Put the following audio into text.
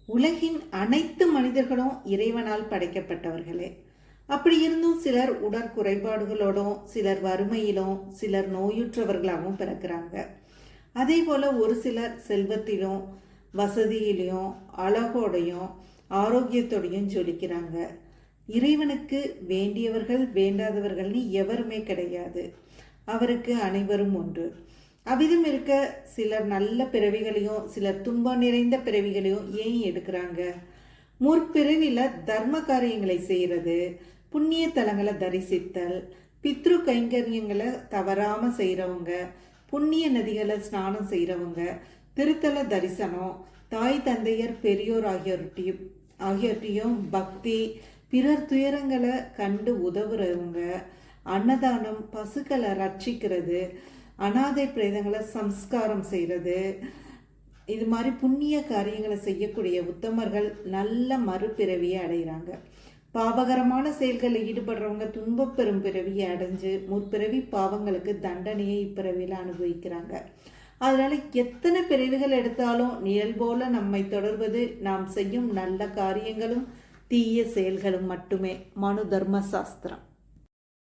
உலகின் அனைத்து மனிதர்களும் இறைவனால் படைக்கப்பட்டவர்களே. அப்படி இருந்தும் சிலர் உடற்குறைபாடுகளோடும், சிலர் வறுமையிலும், சிலர் நோயுற்றவர்களாகவும் பிறக்கிறாங்க. அதே போல் ஒரு சிலர் செல்வத்திலும், வசதியிலையும், அழகோடையும், ஆரோக்கியத்தோடையும் ஜொலிக்கிறாங்க. இறைவனுக்கு வேண்டியவர்கள் வேண்டாதவர்கள்னு எவருமே கிடையாது. அவருக்கு அனைவரும் ஒன்று. அவ்விதம் இருக்க சிலர் நல்ல பிறவிகளையும் சிலர் துன்பம் நிறைந்த பிறவிகளையும் ஏன் எடுக்கிறாங்க? முற்பிறவியில் தர்ம காரியங்களை செய்கிறது, புண்ணிய தலங்களை தரிசித்தல், பித்ரு கைங்கரியங்களை தவறாமல் செய்கிறவங்க, புண்ணிய நதிகளை ஸ்நானம் செய்கிறவங்க, திருத்தல தரிசனம், தாய் தந்தையர் பெரியோர் ஆகியோரையும் பக்தி, பிறர் துயரங்களை கண்டு உதவுறவங்க, அன்னதானம், பசுக்களை ரட்சிக்கிறது, அனாதை பிரேதங்களை சம்ஸ்காரம் செய்கிறது, இது மாதிரி புண்ணிய காரியங்களை செய்யக்கூடிய உத்தமர்கள் நல்ல மறுபிறவியை அடைகிறாங்க. பாவகரமான செயல்களில் ஈடுபடுறவங்க துன்பப் பெறும் பிறவியை அடைஞ்சு முற்பிறவி பாவங்களுக்கு தண்டனையை இப்பிறவியில் அனுபவிக்கிறாங்க. அதனால எத்தனை பிறவிகள் எடுத்தாலும் நிழல் போல நம்மை தொடர்வது நாம் செய்யும் நல்ல காரியங்களும் தீய செயல்களும் மட்டுமே. மனு தர்ம சாஸ்திரம்.